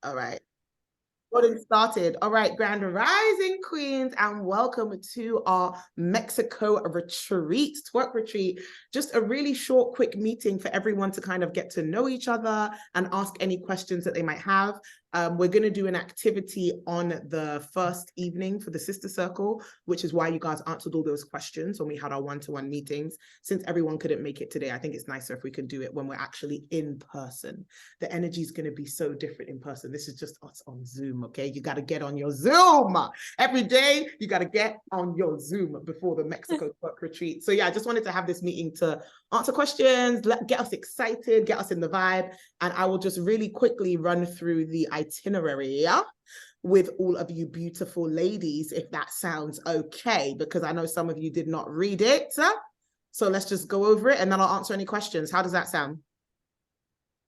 All right. Getting started. All right, Grand Rising Queens, and welcome to our Mexico retreat, twerk retreat. Just a really short, quick meeting for everyone to kind of get to know each other and ask any questions that they might have. We're going to do an activity on the first evening for the Sister Circle, which is why you guys answered all those questions when we had our one-to-one meetings. Since everyone couldn't make it today, I think it's nicer if we can do it when we're actually in person. The energy is going to be so different in person. This is just us on Zoom, okay? You got to get on your Zoom. Every day, you got to get on your Zoom before the Mexico twerk retreat. So yeah, I just wanted to have this meeting to answer questions, get us excited, get us in the vibe, and I will just really quickly run through the itinerary with all of you beautiful ladies, if that sounds okay, because I know some of you did not read it. So let's just go over it and then I'll answer any questions. How does that sound?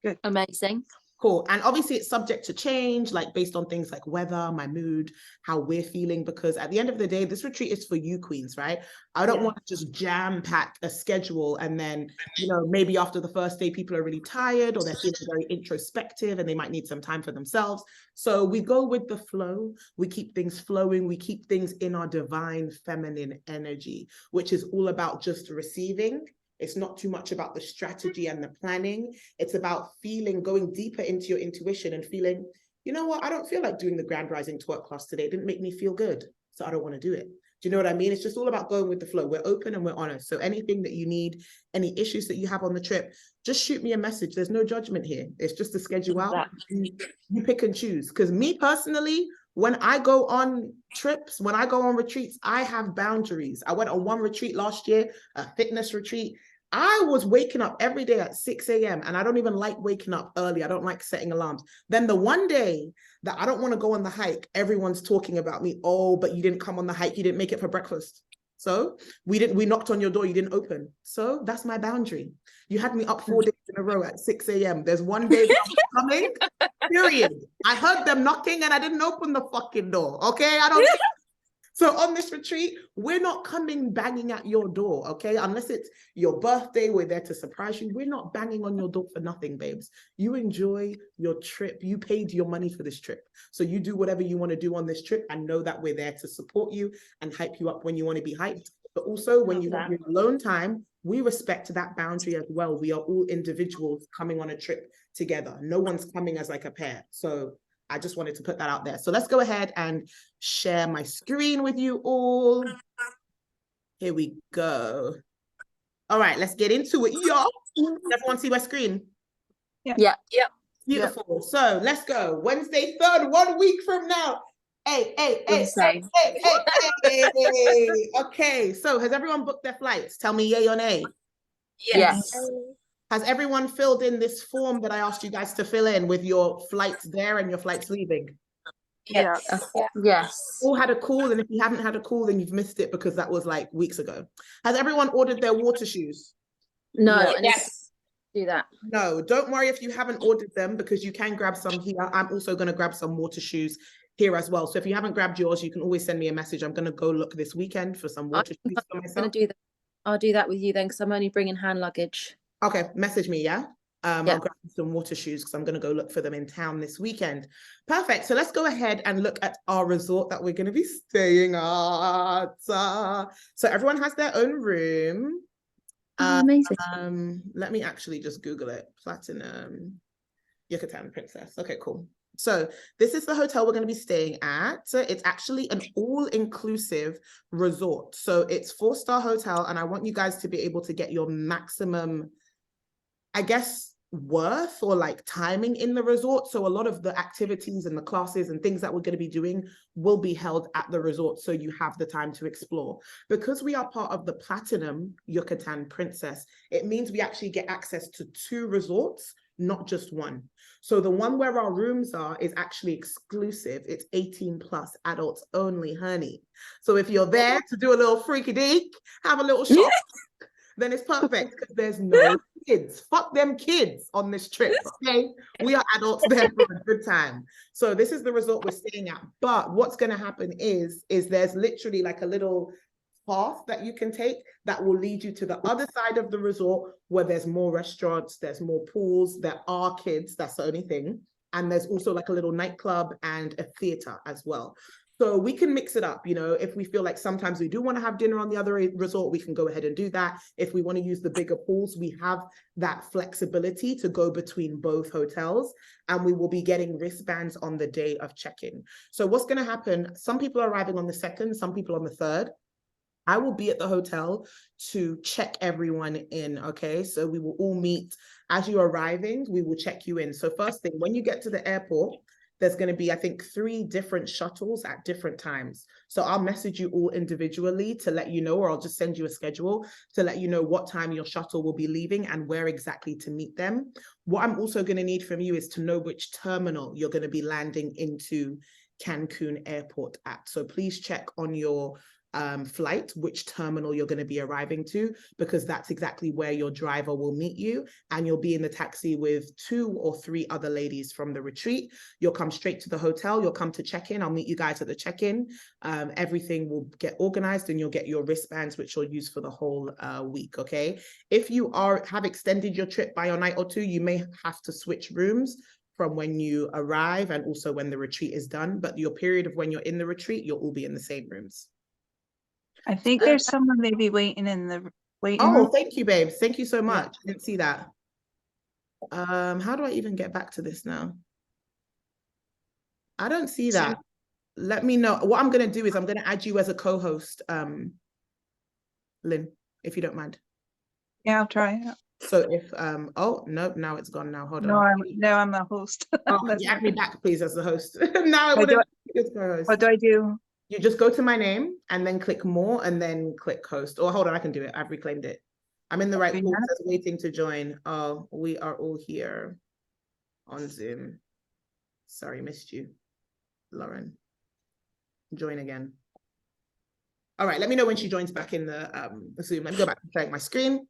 Good. Amazing. Cool. And obviously it's subject to change, like based on things like weather, my mood, how we're feeling, because at the end of the day, this retreat is for you queens, right? I don't want to just jam pack a schedule and then, you know, maybe after the first day, people are really tired or they're feeling very introspective and they might need some time for themselves. So we go with the flow, we keep things flowing, we keep things in our divine feminine energy, which is all about just receiving. It's not too much about the strategy and the planning. It's about feeling, going deeper into your intuition and feeling, you know what, I don't feel like doing the Grand Rising twerk class today. It didn't make me feel good, so I don't want to do it. Do you know what I mean? It's just all about going with the flow. We're open and we're honest. So anything that you need, any issues that you have on the trip, just shoot me a message. There's no judgment here. It's just to schedule out. You pick and choose. Because me personally, when I go on trips, when I go on retreats, I have boundaries. I went on one retreat last year, a fitness retreat. I was waking up every day at 6 a.m. and I don't even like waking up early. I don't like setting alarms. Then the one day that I don't want to go on the hike, everyone's talking about me. Oh, but you didn't come on the hike. You didn't make it for breakfast. So we knocked on your door. You didn't open. So that's my boundary. You had me up 4 days in a row at 6 a.m. There's one day that I'm coming, period. I heard them knocking and I didn't open the fucking door. Okay. So on this retreat, we're not coming banging at your door, okay? Unless it's your birthday, we're there to surprise you. We're not banging on your door for nothing, babes. You enjoy your trip. You paid your money for this trip. So you do whatever you want to do on this trip and know that we're there to support you and hype you up when you want to be hyped. But also when you want your alone time, we respect that boundary as well. We are all individuals coming on a trip together. No one's coming as like a pair. So I just wanted to put that out there. So let's go ahead and share my screen with you all. Here we go. All right, let's get into it. Y'all, everyone see my screen? Yeah. Beautiful. Yep. So let's go. Wednesday 3rd, 1 week from now. Hey. Okay, so has everyone booked their flights? Tell me yay or nay. Yes. Has everyone filled in this form that I asked you guys to fill in with your flights there and your flights leaving? Yes. Yes. All had a call, and if you haven't had a call, then you've missed it because that was like weeks ago. Has everyone ordered their water shoes? No. Yes. Do that. No, don't worry if you haven't ordered them because you can grab some here. I'm also going to grab some water shoes here as well. So if you haven't grabbed yours, you can always send me a message. I'm going to go look this weekend for some water shoes for myself. I'm going to do that. I'll do that with you then because I'm only bringing hand luggage. Okay, message me, yeah? I'll grab some water shoes because I'm going to go look for them in town this weekend. Perfect. So let's go ahead and look at our resort that we're going to be staying at. So everyone has their own room. Amazing. Let me actually just Google it. Platinum Yucatan Princess. Okay, cool. So this is the hotel we're going to be staying at. It's actually an all-inclusive resort. So it's 4-star hotel, and I want you guys to be able to get your maximum, I guess, worth or like timing in the resort. So a lot of the activities and the classes and things that we're going to be doing will be held at the resort, so you have the time to explore. Because we are part of the Platinum Yucatan Princess, it means we actually get access to 2 resorts, not just one. So the one where our rooms are is actually exclusive. It's 18 plus, adults only, honey. So if you're there to do a little freaky deek, have a little shop, then it's perfect because there's no kids. Fuck them kids on this trip, okay? We are adults there for a good time. So this is the resort we're staying at. But what's going to happen is there's literally like a little path that you can take that will lead you to the other side of the resort where there's more restaurants, there's more pools, there are kids, that's the only thing. and there's also like a little nightclub and a theater as well. So we can mix it up, you know, if we feel like sometimes we do want to have dinner on the other resort, we can go ahead and do that. If we want to use the bigger pools, we have that flexibility to go between both hotels, and we will be getting wristbands on the day of check-in. So what's going to happen, some people are arriving on the 2nd, some people on the 3rd. I will be at the hotel to check everyone in, okay? So we will all meet as you're arriving, we will check you in. So first thing, when you get to the airport, there's going to be, I think, 3 different shuttles at different times. So I'll message you all individually to let you know, or I'll just send you a schedule to let you know what time your shuttle will be leaving and where exactly to meet them. What I'm also going to need from you is to know which terminal you're going to be landing into Cancun Airport at. So please check on your flight which terminal you're going to be arriving to, because that's exactly where your driver will meet you, and you'll be in the taxi with 2 or 3 other ladies from the retreat. You'll come straight to the hotel, you'll come to check-in, I'll meet you guys at the check-in. Everything will get organized and you'll get your wristbands, which you'll use for the whole week, okay? If you have extended your trip by a night or 2, you may have to switch rooms from when you arrive and also when the retreat is done, but your period of when you're in the retreat, you'll all be in the same rooms. I think there's someone maybe waiting in the waiting Oh, room. thank you, babes. Thank you so much. Yeah. I didn't see that. How do I even get back to this now? I don't see that. Let me know. What I'm going to do is I'm going to add you as a co-host, Lynn, if you don't mind. Yeah, I'll try. So if, oh, no, now it's gone now. Hold No, on. I'm the host. Oh, That's you add fine. me back, please, as the host. Now I What do wouldn't be as co-host. What do I do? You just go to my name and then click more and then click host. Or hold on, I can do it. I've reclaimed it. I'm in the right pool. It says waiting to join. Oh, we are all here on Zoom. Sorry, missed you, Lauren. Join again. All right, let me know when she joins back in the Zoom. Let me go back and check my screen.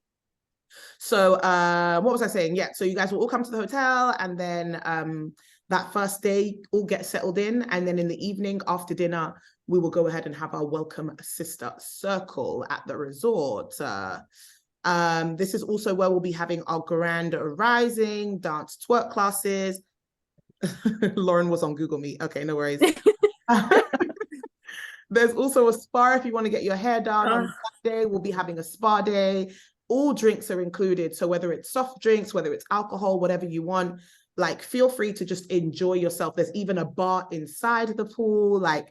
So what was I saying? Yeah, so you guys will all come to the hotel, and then that first day all get settled in, and then in the evening after dinner we will go ahead and have our welcome sister circle at the resort. This is also where we'll be having our grand rising dance twerk classes. Lauren was on Google Meet. Okay, no worries. There's also a spa if you want to get your hair done on Saturday. We'll be having a spa day. All drinks are included. So whether it's soft drinks, whether it's alcohol, whatever you want, like feel free to just enjoy yourself. There's even a bar inside the pool. Like,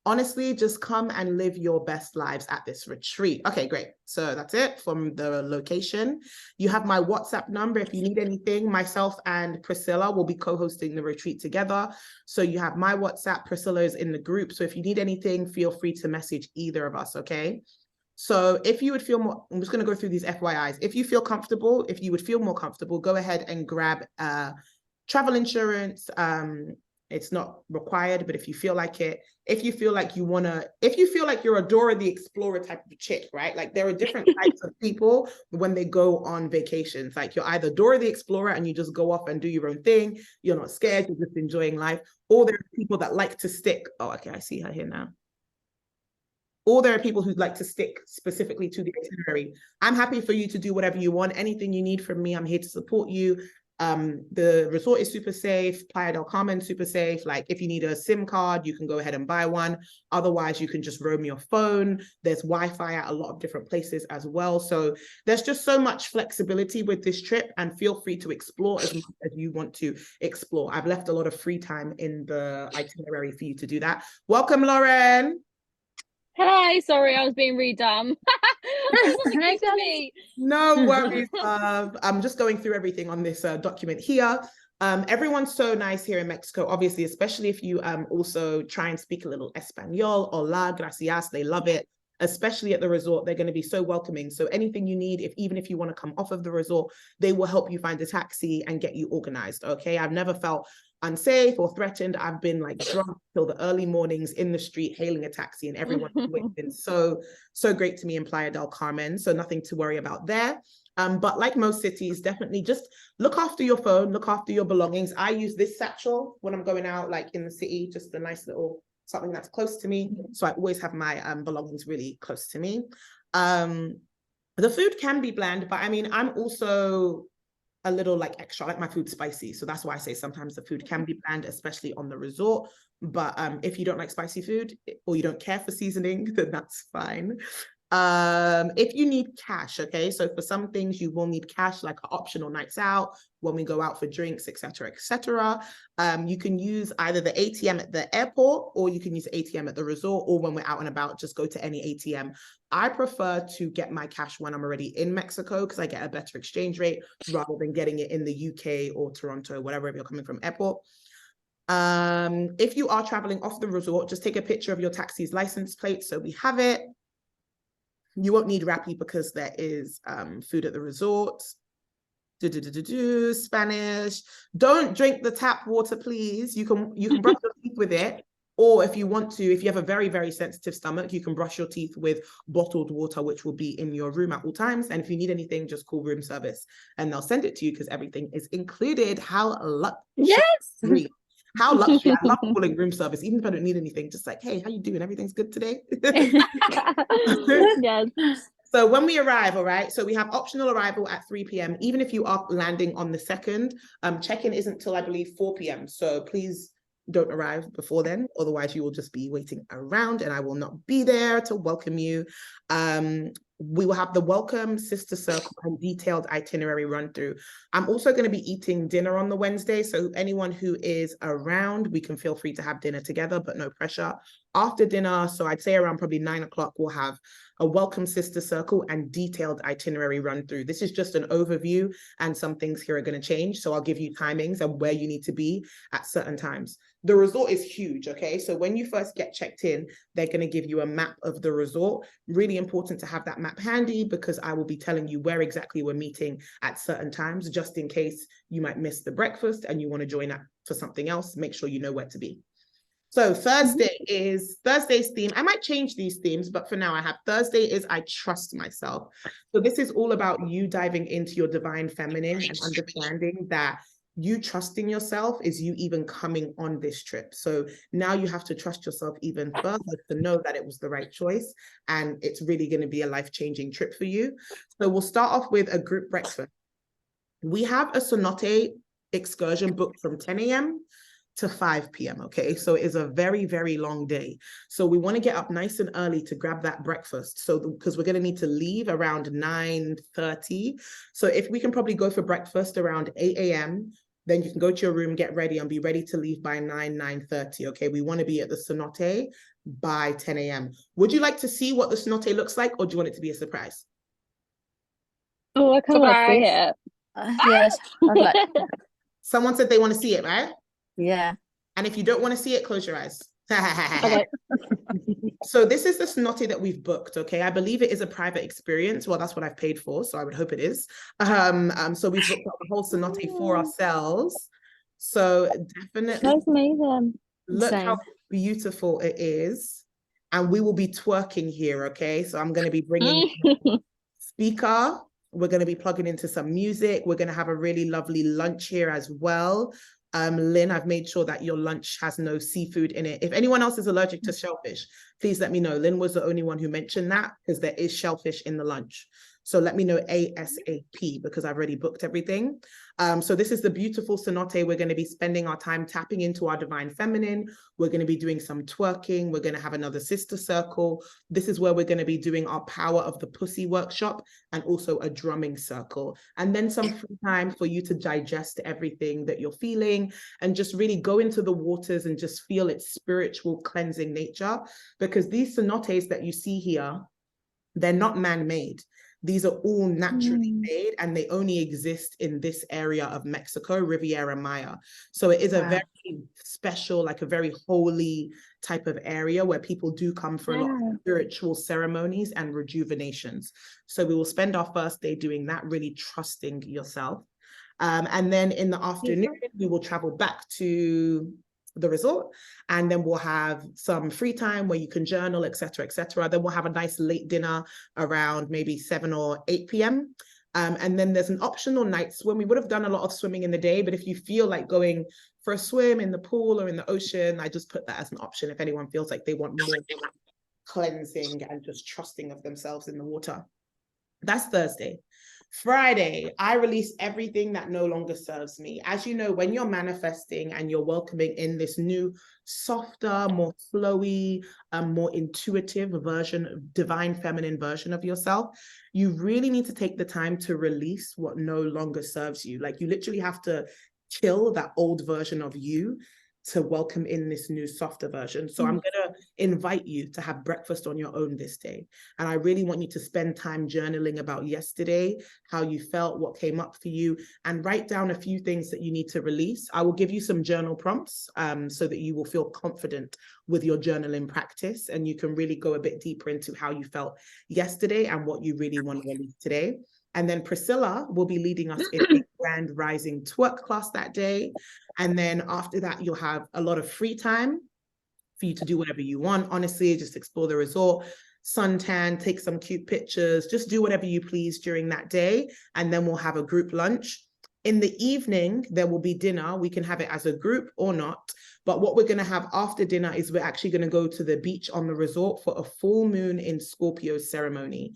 honestly, just come and live your best lives at this retreat. Okay, great. So that's it from the location. You have my WhatsApp number. If you need anything, myself and Priscilla will be co-hosting the retreat together. So you have my WhatsApp, Priscilla is in the group. So if you need anything, feel free to message either of us, okay? So if you would feel more, I'm just going to go through these FYIs. If you feel comfortable, if you would feel more comfortable, go ahead and grab travel insurance. It's not required, but if you feel like it, if you feel like you want to, if you feel like you're a Dora the Explorer type of chick, right? Like there are different types of people when they go on vacations. Like you're either Dora the Explorer and you just go off and do your own thing. You're not scared, you're just enjoying life. Or there are people that like to stick. Oh, okay, I see her here now. Or there are people who like to stick specifically to the itinerary. I'm happy for you to do whatever you want. Anything you need from me, I'm here to support you. The resort is super safe. Playa del Carmen, super safe. Like if you need a SIM card, you can go ahead and buy one. Otherwise, you can just roam your phone. There's Wi-Fi at a lot of different places as well. So there's just so much flexibility with this trip, and feel free to explore as much as you want to explore. I've left a lot of free time in the itinerary for you to do that. Welcome, Lauren. Hi, sorry, I was being really dumb. No worries. I'm just going through everything on this document here. Everyone's so nice here in Mexico, obviously, especially if you also try and speak a little Espanol. Hola, gracias. They love it, especially at the resort. They're going to be so welcoming. So anything you need, even if you want to come off of the resort, they will help you find a taxi and get you organized. Okay, I've never felt unsafe or threatened. I've been like drunk till the early mornings in the street hailing a taxi, and everyone's been so great to me in Playa del Carmen. So nothing to worry about there. But like most cities, definitely just look after your phone, look after your belongings. I use this satchel when I'm going out, like in the city, just a nice little something that's close to me. So I always have my belongings really close to me. The food can be bland, but I mean, I'm also a little like extra. I like my food spicy. So that's why I say sometimes the food can be bland, especially on the resort. But if you don't like spicy food or you don't care for seasoning, then that's fine. If you need cash, okay, so for some things you will need cash, like optional nights out, when we go out for drinks, etc., etc. You can use either the ATM at the airport, or you can use ATM at the resort, or when we're out and about, just go to any ATM. I prefer to get my cash when I'm already in Mexico because I get a better exchange rate rather than getting it in the UK or Toronto, whatever, if you're coming from airport. If you are traveling off the resort, just take a picture of your taxi's license plate so we have it. You won't need Rappi because there is food at the resort. Spanish. Don't drink the tap water, please. You can brush your teeth with it. Or if you want to, if you have a very, very sensitive stomach, you can brush your teeth with bottled water, which will be in your room at all times. And if you need anything, just call room service and they'll send it to you because everything is included. How lucky. Yes. How luxury. I love calling room service, even if I don't need anything, just like, hey, how you doing? Everything's good today? Yes. So when we arrive, all right, so we have optional arrival at 3 p.m. Even if you are landing on the 2nd, check-in isn't till I believe 4 p.m. So please don't arrive before then. Otherwise, you will just be waiting around and I will not be there to welcome you. We will have the welcome, sister circle, and detailed itinerary run through. I'm also going to be eating dinner on the Wednesday. So anyone who is around, we can feel free to have dinner together, but no pressure. After dinner, so I'd say around probably 9 o'clock, we'll have a welcome sister circle and detailed itinerary run through. This is just an overview and some things here are going to change. So I'll give you timings and where you need to be at certain times. The resort is huge, okay? So when you first get checked in, they're going to give you a map of the resort. Really important to have that map handy because I will be telling you where exactly we're meeting at certain times, just in case you might miss the breakfast and you want to join up for something else. Make sure you know where to be. So Thursday is Thursday's theme. I might change these themes, but for now I have Thursday is I trust myself. So this is all about you diving into your divine feminine and understanding that you trusting yourself is you even coming on this trip. So now you have to trust yourself even further to know that it was the right choice and it's really going to be a life-changing trip for you. So we'll start off with a group breakfast. We have a cenote excursion booked from 10 a.m. to 5 p.m. Okay, so it is a very, very long day. So we want to get up nice and early to grab that breakfast. So because we're going to need to leave around 9:30. So if we can probably go for breakfast around 8 a.m., then you can go to your room, get ready, and be ready to leave by 9:30. Okay, we want to be at the cenote by 10 a.m. Would you like to see what the cenote looks like, or do you want it to be a surprise? Oh, I can't wait to see it. Yes, I'd like. Someone said they want to see it, right? Yeah. And if you don't want to see it, close your eyes. Okay. So this is the cenote that we've booked, okay? I believe it is a private experience. Well, that's what I've paid for, so I would hope it is. So we've booked out the whole cenote for ourselves. So definitely That's amazing. look how Insane. beautiful it is. And we will be twerking here, okay? So I'm going to be bringing speaker. We're going to be plugging into some music. We're going to have a really lovely lunch here as well. Lynn, I've made sure that your lunch has no seafood in it. If anyone else is allergic to shellfish, please let me know. Lynn was the only one who mentioned that because there is shellfish in the lunch. So let me know ASAP because I've already booked everything. So this is the beautiful cenote. We're going to be spending our time tapping into our divine feminine. We're going to be doing some twerking. We're going to have another sister circle. This is where we're going to be doing our power of the pussy workshop and also a drumming circle. And then some free time for you to digest everything that you're feeling and just really go into the waters and just feel its spiritual cleansing nature. Because these cenotes that you see here, they're not man-made. These are all naturally made and they only exist in this area of Mexico, Riviera Maya. So it is a very special, like a very holy type of area where people do come for a lot of spiritual ceremonies and rejuvenations. So we will spend our first day doing that, really trusting yourself. And then in the afternoon, we will travel back to the resort, and then we'll have some free time where you can journal, etc., etc. Then we'll have a nice late dinner around maybe 7 or 8 p.m. And then there's an optional night swim. We would have done a lot of swimming in the day, but if you feel like going for a swim in the pool or in the ocean, I just put that as an option if anyone feels like they want more cleansing and just trusting of themselves in the water. That's Thursday. Friday, I release everything that no longer serves me. As you know, when you're manifesting and you're welcoming in this new, softer, more flowy, more intuitive version, divine feminine version of yourself, you really need to take the time to release what no longer serves you. Like, you literally have to kill that old version of you to welcome in this new softer version. So I'm gonna invite you to have breakfast on your own this day. And I really want you to spend time journaling about yesterday, how you felt, what came up for you, and write down a few things that you need to release. I will give you some journal prompts so that you will feel confident with your journaling practice, and you can really go a bit deeper into how you felt yesterday and what you really want to release today. And then Priscilla will be leading us in a Grand Rising twerk class that day. And then after that, you'll have a lot of free time for you to do whatever you want. Honestly, just explore the resort, suntan, take some cute pictures, just do whatever you please during that day. And then we'll have a group lunch. In the evening, there will be dinner. We can have it as a group or not. But what we're going to have after dinner is we're actually going to go to the beach on the resort for a full moon in Scorpio ceremony.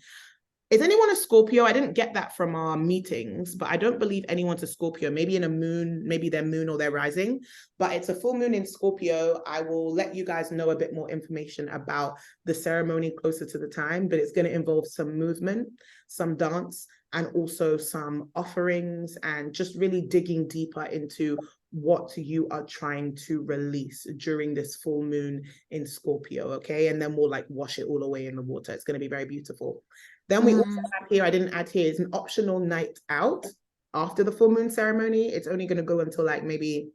Is anyone a Scorpio? I didn't get that from our meetings, but I don't believe anyone's a Scorpio. Maybe in a moon, maybe their moon or their rising, but it's a full moon in Scorpio. I will let you guys know a bit more information about the ceremony closer to the time, but it's going to involve some movement, some dance, and also some offerings, and just really digging deeper into what you are trying to release during this full moon in Scorpio, okay? And then we'll like wash it all away in the water. It's going to be very beautiful. Then we also have here, I didn't add here, is an optional night out after the full moon ceremony. It's only going to go until like maybe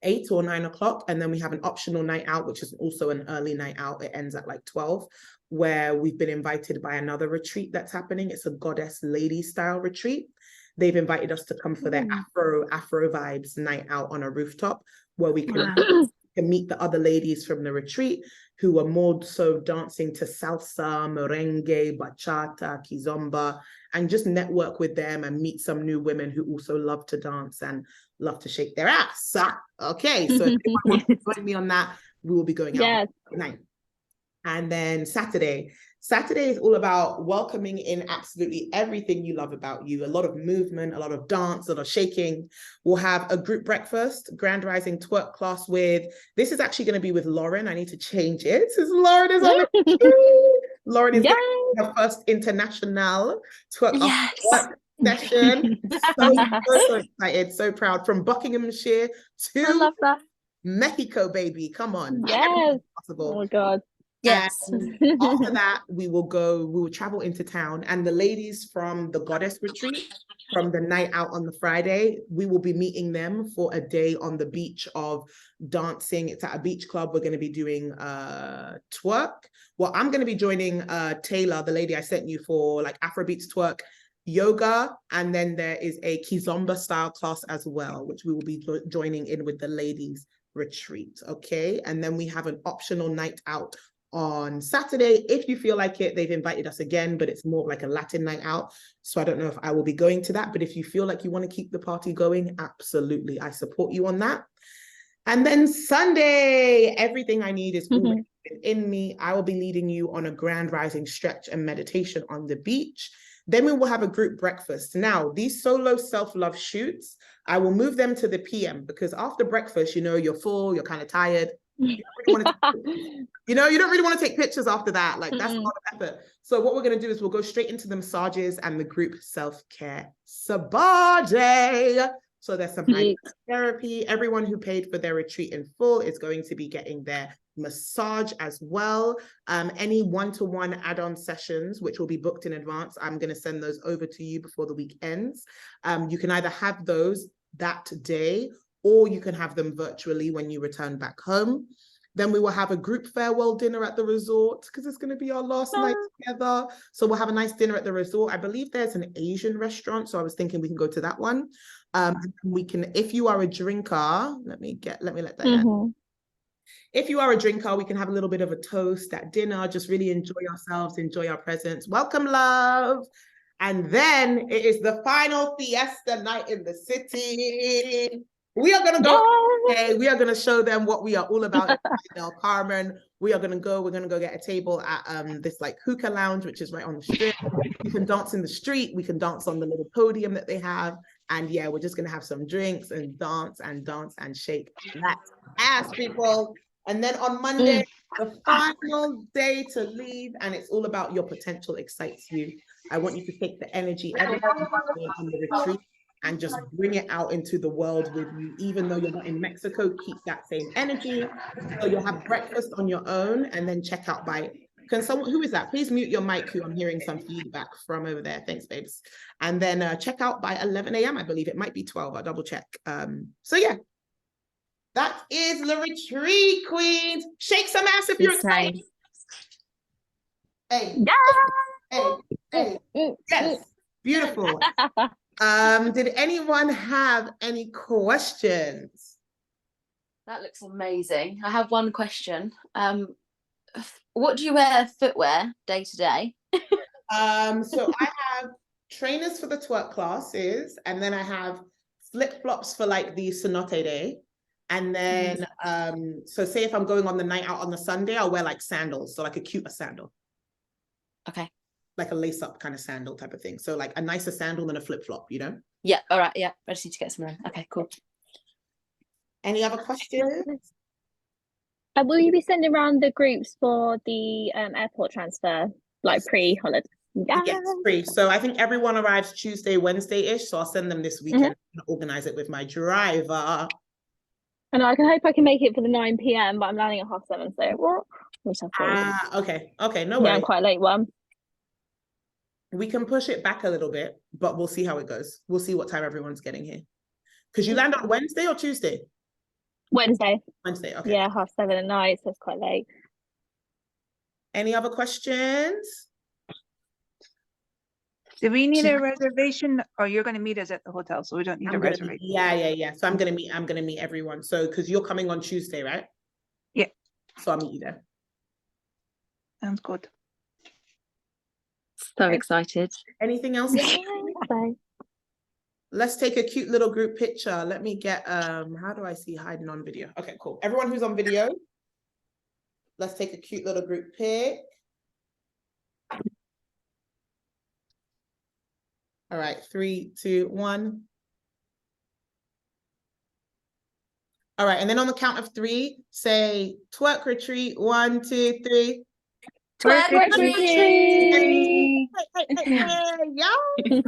8 or 9 o'clock. And then we have an optional night out, which is also an early night out. It ends at like 12, where we've been invited by another retreat that's happening. It's a goddess lady style retreat. They've invited us to come for their Afro vibes night out on a rooftop, where we can meet the other ladies from the retreat who are more so dancing to salsa, merengue, bachata, kizomba, and just network with them and meet some new women who also love to dance and love to shake their ass. Okay, so if anyone wants to join me on that, we will be going out tonight. And then Saturday is all about welcoming in absolutely everything you love about you. A lot of movement, a lot of dance, a lot of shaking. We'll have a group breakfast, Grand Rising twerk class with, this is actually going to be with Lauren. I need to change it. Lauren is on the Lauren is her first international twerk session. So excited, so proud. From Buckinghamshire to I love that. Mexico, baby. Come on. Yes. Possible. Oh my God. Yes. After that, we will travel into town, and the ladies from the Goddess Retreat, from the night out on the Friday, we will be meeting them for a day on the beach of dancing. It's at a beach club. We're going to be doing twerk. Well, I'm going to be joining Taylor, the lady I sent you for like Afrobeats twerk, yoga, and then there is a Kizomba style class as well, which we will be joining in with the ladies retreat. Okay, and then we have an optional night out on Saturday. If you feel like it, they've invited us again, but it's more like a Latin night out. So I don't know if I will be going to that, but if you feel like you want to keep the party going, absolutely, I support you on that. And then Sunday, everything I need is already in me. I will be leading you on a Grand Rising stretch and meditation on the beach. Then we will have a group breakfast. Now, these solo self-love shoots, I will move them to the PM, because after breakfast, you know, you're full, you're kind of tired. You don't really want to take pictures after that. Like, that's a lot of effort. So what we're going to do is we'll go straight into the massages and the group self-care sabade. So there's some therapy. Everyone who paid for their retreat in full is going to be getting their massage as well. Any one-to-one add-on sessions, which will be booked in advance, I'm going to send those over to you before the week ends. You can either have those that day, or you can have them virtually when you return back home. Then we will have a group farewell dinner at the resort, because it's going to be our last night together. So we'll have a nice dinner at the resort. I believe there's an Asian restaurant, so I was thinking we can go to that one. We can, if you are a drinker, let me let that in. If you are a drinker, we can have a little bit of a toast at dinner, just really enjoy ourselves, enjoy our presence. Welcome, love. And then it is the final fiesta night in the city. We are going to go Okay, we are going to show them what we are all about in Del Carmen. We're going to go get a table at this like hookah lounge, which is right on the strip. We can dance in the street. We can dance on the little podium that they have. And yeah, we're just going to have some drinks and dance and shake that ass, people. And then on Monday, the final day to leave, and it's all about your potential excites you. I want you to take the energy, everything on the retreat, and just bring it out into the world with you. Even though you're not in Mexico, keep that same energy. So you'll have breakfast on your own and then check out by, can someone, who is that? Please mute your mic, who I'm hearing some feedback from over there. Thanks, babes. And then check out by 11 a.m. I believe it might be 12, I'll double check. So yeah, that is the retreat, queens. Shake some ass if you're excited. Hey, hey, yes, beautiful. Did anyone have any questions? That looks amazing. I have one question. What do you wear footwear day to day? So I have trainers for the twerk classes, and then I have flip-flops for like the cenote day. And then so say if I'm going on the night out on the Sunday, I'll wear like sandals, so like a cuter sandal. Okay. Like a lace-up kind of sandal type of thing. So like a nicer sandal than a flip-flop, you know? Yeah, all right, yeah. I just need to get some room. Okay, cool. Any other questions? Will you be sending around the groups for the airport transfer, like pre-holiday? Yeah. Yes, free. So I think everyone arrives Tuesday, Wednesday-ish, so I'll send them this weekend and organize it with my driver. And I can hope I can make it for the 9 p.m, but I'm landing at 7:30, so what? Okay, no Yeah, worries. I'm quite a late one. We can push it back a little bit, but we'll see how it goes. We'll see what time everyone's getting here. Because you land on Wednesday or Tuesday? Wednesday. Wednesday, okay. Yeah, 7:30 at night, so it's quite late. Any other questions? Do we need a reservation, or you're going to meet us at the hotel, so we don't need a reservation? Yeah. So I'm gonna meet everyone. So because you're coming on Tuesday, right? Yeah. So I'll meet you there. Sounds good. So excited. Anything else? Bye. Let's take a cute little group picture. Let me get how do I see hiding on video? Okay, cool. Everyone who's on video, let's take a cute little group pic. All right, 3, 2, 1. All right, and then on the count of 3, say twerk retreat. 1, 2, 3. Twerk retreat! Y'all.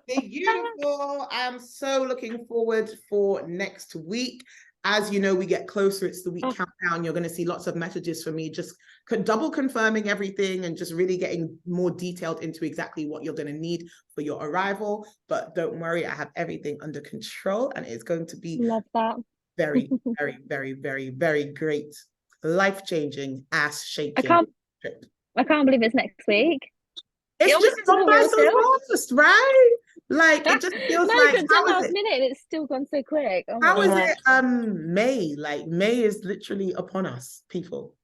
Beautiful. I am so looking forward for next week. As you know, we get closer. It's the week countdown. You're going to see lots of messages from me, just double confirming everything and just really getting more detailed into exactly what you're going to need for your arrival. But don't worry, I have everything under control, and it's going to be Love that. very, very, very, very, very great, life-changing, ass-shaking trip. I can't believe it's next week. It's just gone by so fast, right? Like it just feels like last minute and it's still gone so quick. Oh how is it May? Like May is literally upon us, people.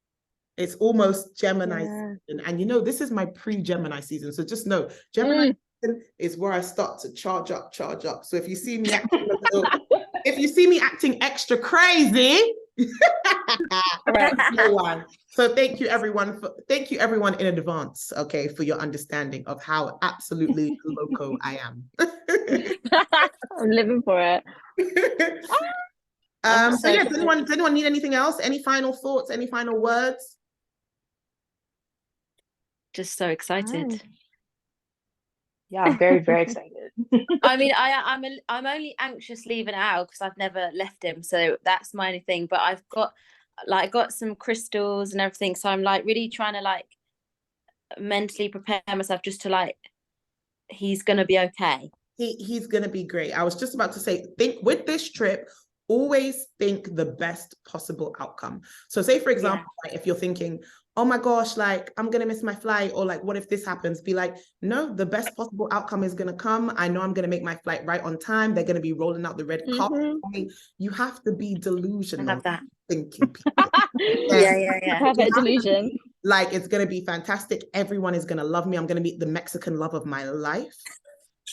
It's almost Gemini season. And you know, this is my pre-Gemini season. So just know Gemini season is where I start to charge up. So if you see me acting if you see me acting extra crazy, no one. So thank you everyone in advance, okay, for your understanding of how absolutely loco I am. I'm living for it. So yeah, does anyone need anything else? Any final thoughts? Any final words? Just so excited. Yeah, I'm very, very excited. I mean, I'm only anxious leaving Al because I've never left him, so that's my only thing. But I've got some crystals and everything, so I'm like really trying to like mentally prepare myself just to like he's gonna be okay. He's gonna be great. I was just about to say, think with this trip, always think the best possible outcome. So say for example, like, if you're thinking, oh my gosh, like I'm gonna miss my flight, or like what if this happens, be like, no, the best possible outcome is gonna come. I know I'm gonna make my flight right on time. They're gonna be rolling out the red carpet. You have to be delusional. I love that thinking. yeah Have a delusion. Like it's gonna be fantastic. Everyone is gonna love me. I'm gonna meet the Mexican love of my life.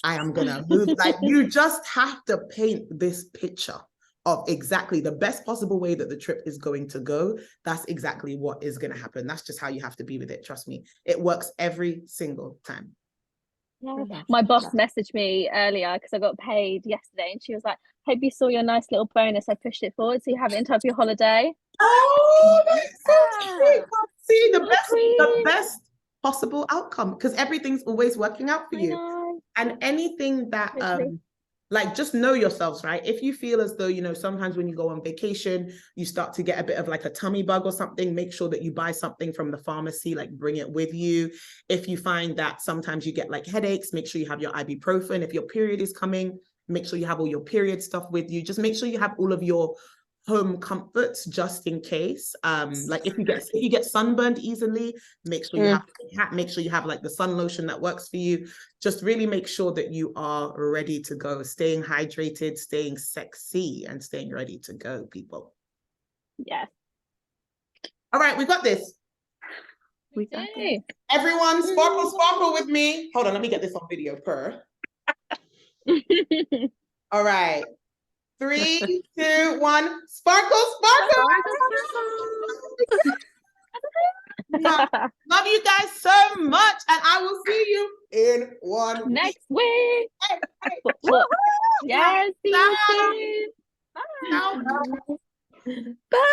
I am gonna move. Like you just have to paint this picture of exactly the best possible way that the trip is going to go, that's exactly what is going to happen. That's just how you have to be with it. Trust me. It works every single time. Yeah. My boss messaged me earlier because I got paid yesterday, and she was like, "Hope you saw your nice little bonus. I pushed it forward so you have it in time for your holiday." Oh, that's so sweet. See, the Queen. best possible outcome, because everything's always working out for I you. know. And anything that Literally. like, just know yourselves, right? If you feel as though, you know, sometimes when you go on vacation, you start to get a bit of like a tummy bug or something, make sure that you buy something from the pharmacy, like bring it with you. If you find that sometimes you get like headaches, make sure you have your ibuprofen. If your period is coming, make sure you have all your period stuff with you. Just make sure you have all of your home comforts just in case. Like if you get sunburned easily, make sure you have a hat, make sure you have like the sun lotion that works for you. Just really make sure that you are ready to go, staying hydrated, staying sexy, and staying ready to go, people. Yes. All right, we got this. We got Yay. Everyone, sparkle with me. Hold on, let me get this on video per. All right. 3, 2, 1. Sparkle. Love you guys so much, and I will see you in 1 week. Next week. Yes, see you soon. Bye. Bye.